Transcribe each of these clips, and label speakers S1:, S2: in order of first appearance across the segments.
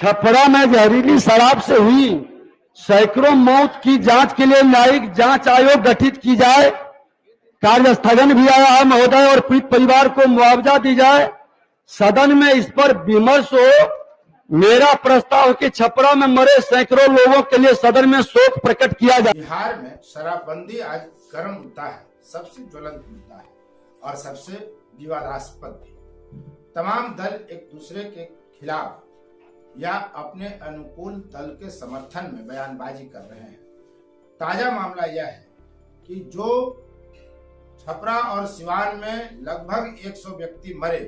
S1: छपरा में जहरीली शराब से हुई सैकड़ों मौत की जांच के लिए न्यायिक जांच आयोग गठित की जाए। कार्य स्थगन भी आया है महोदय और पीड़ित परिवार को मुआवजा दी जाए। सदन में इस पर विमर्श हो। मेरा प्रस्ताव कि छपरा में मरे सैकड़ों लोगों के लिए सदन में शोक प्रकट किया जाए।
S2: बिहार में शराबबंदी आज गर्म मुद्दा है, सबसे ज्वलंत मुद्दा है और सबसे विवादास्पद भी। तमाम दल एक दूसरे के खिलाफ या अपने अनुकूल दल के समर्थन में बयानबाजी कर रहे हैं। ताजा मामला यह है कि जो छपरा और सिवान में लगभग 100 व्यक्ति मरे,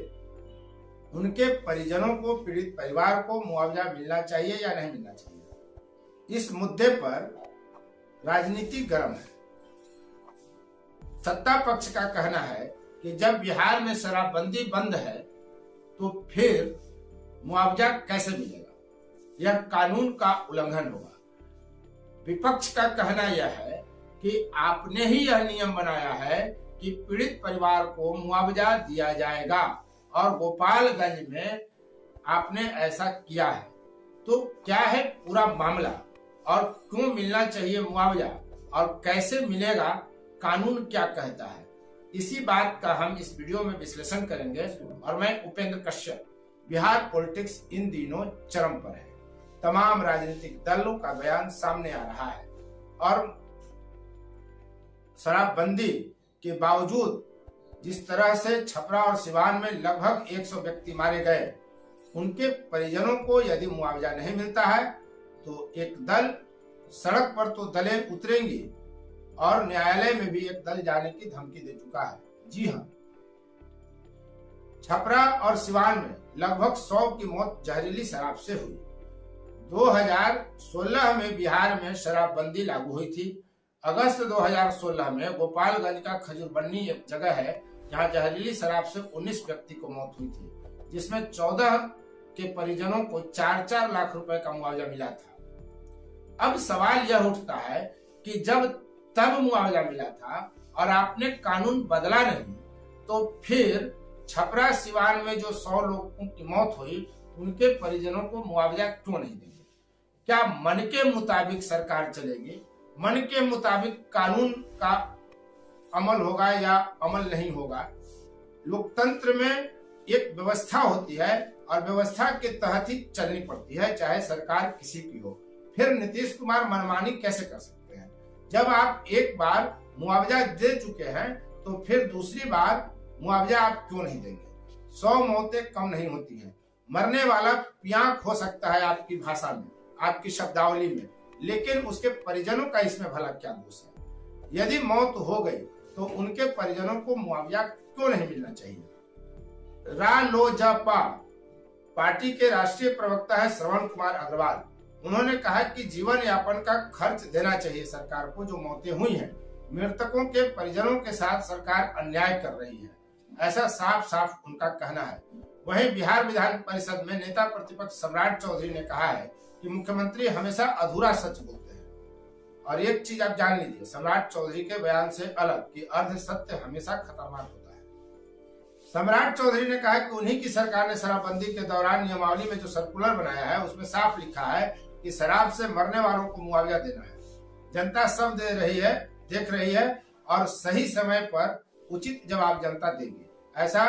S2: उनके परिजनों को, पीड़ित परिवार को मुआवजा मिलना चाहिए या नहीं मिलना चाहिए, इस मुद्दे पर राजनीति गर्म है। सत्ता पक्ष का कहना है कि जब बिहार में शराबबंदी बंद है तो फिर मुआवजा कैसे मिलेगा, यह कानून का उल्लंघन होगा। विपक्ष का कहना यह है कि आपने ही यह नियम बनाया है कि पीड़ित परिवार को मुआवजा दिया जाएगा और गोपालगंज में आपने ऐसा किया है, तो क्या है पूरा मामला और क्यों मिलना चाहिए मुआवजा और कैसे मिलेगा, कानून क्या कहता है, इसी बात का हम इस वीडियो में विश्लेषण करेंगे। और मैं उपेंद्र कश्यप। बिहार पॉलिटिक्स इन दिनों चरम पर है। तमाम राजनीतिक दलों का बयान सामने आ रहा है और शराबबंदी के बावजूद जिस तरह से छपरा और सिवान में लगभग 100 व्यक्ति मारे गए, उनके परिजनों को यदि मुआवजा नहीं मिलता है तो एक दल सड़क पर तो दलें उतरेंगी और न्यायालय में भी एक दल जाने की धमकी दे चुका है। जी हाँ, छपरा और सिवान में लगभग 100 की मौत जहरीली शराब से हुई। 2016 में बिहार में शराबबंदी लागू हुई थी। अगस्त 2016 में गोपालगंज का खजूरबन्नी एक जगह है जहां जहरीली शराब से 19 व्यक्ति को मौत हुई थी, जिसमें 14 के परिजनों को 4-4 लाख रुपए का मुआवजा मिला था। अब सवाल यह उठता है कि जब तब मुआवजा मिला था और आपने कानून बदला नहीं, तो फिर छपरा सिवान में जो 100 लोगों की मौत हुई, उनके परिजनों को मुआवजा क्यों नहीं देंगे? क्या मन के मुताबिक सरकार चलेगी? मन के मुताबिक कानून का अमल होगा या अमल नहीं होगा? लोकतंत्र में एक व्यवस्था होती है और व्यवस्था के तहत ही चलनी पड़ती है, चाहे सरकार किसी की हो। फिर नीतीश कुमार मनमानी कैसे कर सकते हैं? जब आप एक बार मुआवजा दे चुके हैं तो फिर दूसरी बार मुआवजा आप क्यों नहीं देंगे? 100 मौतें कम नहीं होती हैं। मरने वाला पियांक हो सकता है आपकी भाषा में, आपकी शब्दावली में, लेकिन उसके परिजनों का इसमें भला क्या दोष है? यदि मौत हो गई तो उनके परिजनों को मुआवजा क्यों नहीं मिलना चाहिए? रालोजपा पार्टी के राष्ट्रीय प्रवक्ता है श्रवण कुमार अग्रवाल। उन्होंने कहा कि जीवन यापन का खर्च देना चाहिए सरकार को। जो मौतें हुई हैं, मृतकों के परिजनों के साथ सरकार अन्याय कर रही है, ऐसा साफ साफ उनका कहना है। वहीं बिहार विधान परिषद में नेता प्रतिपक्ष सम्राट चौधरी ने कहा है कि मुख्यमंत्री हमेशा अधूरा सच बोलते हैं। और एक चीज आप जान लीजिए, सम्राट चौधरी के बयान से अलग कि अर्ध सत्य हमेशा खतरनाक होता है। सम्राट चौधरी ने कहा कि उन्हीं की सरकार ने शराबबंदी के दौरान नियमावली में जो सर्कुलर बनाया है, उसमें साफ लिखा है कि शराब से मरने वालों को मुआवजा देना है। जनता सब दे रही है, देख रही है और सही समय पर उचित जवाब जनता देगी, ऐसा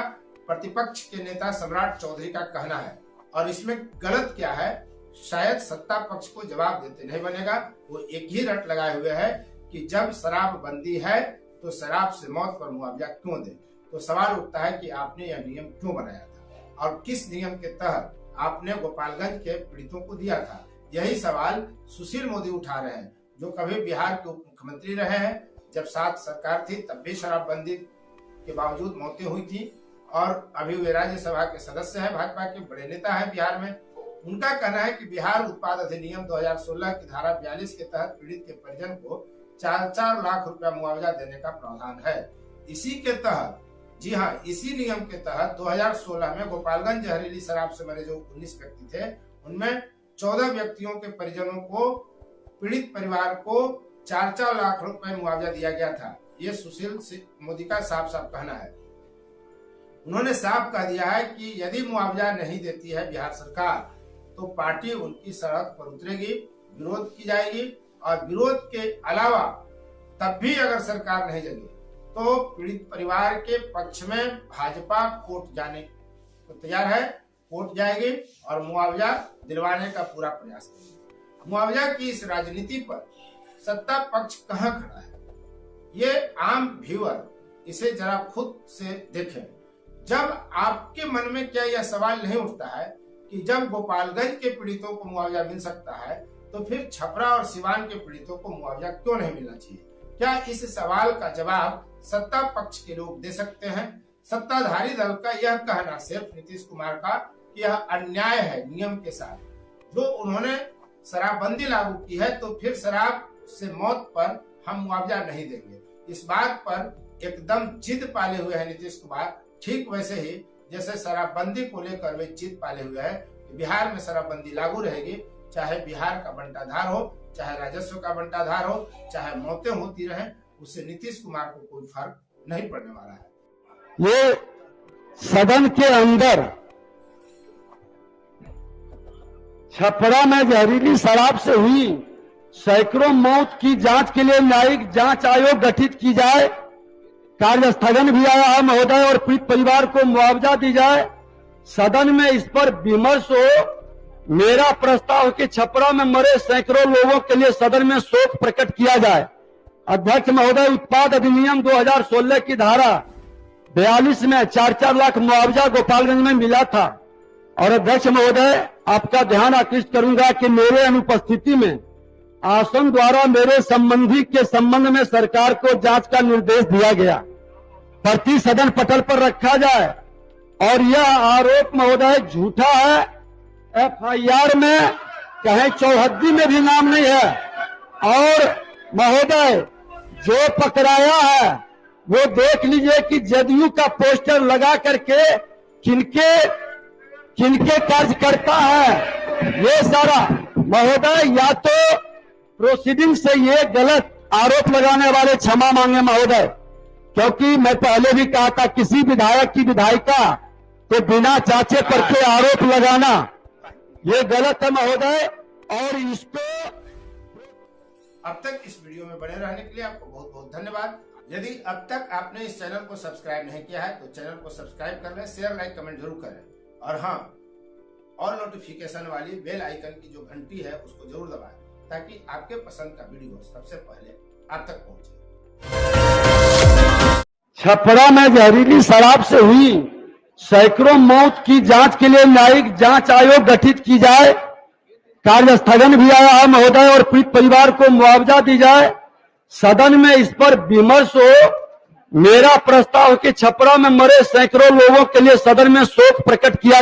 S2: प्रतिपक्ष के नेता सम्राट चौधरी का कहना है। और इसमें गलत क्या है, शायद सत्ता पक्ष को जवाब देते नहीं बनेगा। वो एक ही रट लगाए हुए है कि जब शराब बंदी है तो शराब से मौत पर मुआवजा क्यों दे। तो सवाल उठता है कि आपने यह नियम क्यों बनाया था और किस नियम के तहत आपने गोपालगंज के पीड़ितों को दिया था? यही सवाल सुशील मोदी उठा रहे हैं, जो कभी बिहार के उप मुख्यमंत्री रहे हैं। जब साथ सरकार थी तब भी शराबबंदी के बावजूद मौतें हुई थी और अभी वे राज्यसभा के सदस्य हैं, भाजपा के बड़े नेता हैं बिहार में। उनका कहना है कि बिहार उत्पाद अधिनियम 2016 की धारा 42 के तहत पीड़ित के परिजन को 4-4 लाख रुपया मुआवजा देने का प्रावधान है। इसी के तहत, जी हाँ, इसी नियम के तहत 2016 में गोपालगंज जहरीली शराब से मरे जो 19 व्यक्ति थे, उनमें 14 व्यक्तियों के परिजनों को, पीड़ित परिवार को 4-4 लाख रुपए मुआवजा दिया गया था। ये सुशील मोदी का साफ साफ कहना है। उन्होंने साफ कह दिया है कि यदि मुआवजा नहीं देती है बिहार सरकार तो पार्टी उनकी सड़क पर उतरेगी, विरोध की जाएगी। और विरोध के अलावा तब भी अगर सरकार नहीं जगी तो पीड़ित परिवार के पक्ष में भाजपा कोर्ट जाने को तैयार है, कोर्ट जाएगी और मुआवजा दिलवाने का पूरा प्रयास करेगी। मुआवजा की इस राजनीति पर सत्ता पक्ष कहां खड़ा है, ये आम व्यूअर इसे जरा खुद से देखें। जब आपके मन में क्या यह सवाल नहीं उठता है कि जब गोपालगंज के पीड़ितों को मुआवजा मिल सकता है तो फिर छपरा और सिवान के पीड़ितों को मुआवजा क्यों नहीं मिलना चाहिए? क्या इस सवाल का जवाब सत्ता पक्ष के लोग दे सकते हैं? सत्ताधारी दल का यह कहना सिर्फ नीतीश कुमार का कि यह अन्याय है नियम के साथ, जो उन्होंने शराबबंदी लागू की है तो फिर शराब से मौत पर हम मुआवजा नहीं देंगे। इस बात पर एकदम जिद पाले हुए हैं नीतीश कुमार, ठीक वैसे ही जैसे शराबबंदी को लेकर वे जिद पाले हुए हैं कि बिहार में शराबबंदी लागू रहेगी, चाहे बिहार का बंटाधार हो, चाहे राजस्व का बंटाधार हो, चाहे मौतें होती रहें, उससे नीतीश कुमार को कोई फर्क नहीं पड़ने वाला है।
S1: ये सदन के अंदर छपरा में जहरीली शराब से हुई सैकड़ों मौत की जांच के लिए न्यायिक जांच आयोग गठित की जाए, कार्य स्थगन भी आया है महोदय, और पीड़ित परिवार को मुआवजा दी जाए। सदन में इस पर विमर्श हो। मेरा प्रस्ताव कि छपरा में मरे सैकड़ों लोगों के लिए सदन में शोक प्रकट किया जाए। अध्यक्ष महोदय, उत्पाद अधिनियम 2016 की धारा 42 में 4-4 लाख मुआवजा गोपालगंज में मिला था। और अध्यक्ष महोदय, आपका ध्यान आकृष्ट करूंगा कि मेरे अनुपस्थिति में आसन द्वारा मेरे संबंधी के संबंध में सरकार को जांच का निर्देश दिया गया, प्रति सदन पटल पर रखा जाए। और यह आरोप महोदय झूठा है, एफआईआर में कहीं चौहद्दी में भी नाम नहीं है। और महोदय, जो पकड़ाया है वो देख लीजिए कि जदयू का पोस्टर लगा करके किनके कार्यकर्ता है ये सारा। महोदय, या तो प्रोसीडिंग से ये गलत आरोप लगाने वाले क्षमा मांगे महोदय, क्योंकि मैं पहले भी कहा था किसी विधायक की विधायिका तो बिना जांचे करके आरोप लगाना ये गलत है महोदय। और इसको
S2: अब तक इस वीडियो में बने रहने के लिए आपको बहुत बहुत धन्यवाद। यदि अब तक आपने इस चैनल को सब्सक्राइब नहीं किया है तो चैनल को सब्सक्राइब कर लें, शेयर लाइक कमेंट जरूर करें। और हाँ, और नोटिफिकेशन वाली बेल आइकन की जो घंटी है उसको जरूर दबाएं ताकि आपके पसंद का वीडियो सबसे पहले आप तक पहुंचे।
S1: छपरा में जहरीली शराब से हुई सैकड़ों मौत की जांच के लिए न्यायिक जांच आयोग गठित की जाए, कार्य स्थगन भी आया है महोदय, और पीड़ित परिवार को मुआवजा दी जाए। सदन में इस पर विमर्श हो। मेरा प्रस्ताव कि छपरा में मरे सैकड़ों लोगों के लिए सदन में शोक प्रकट किया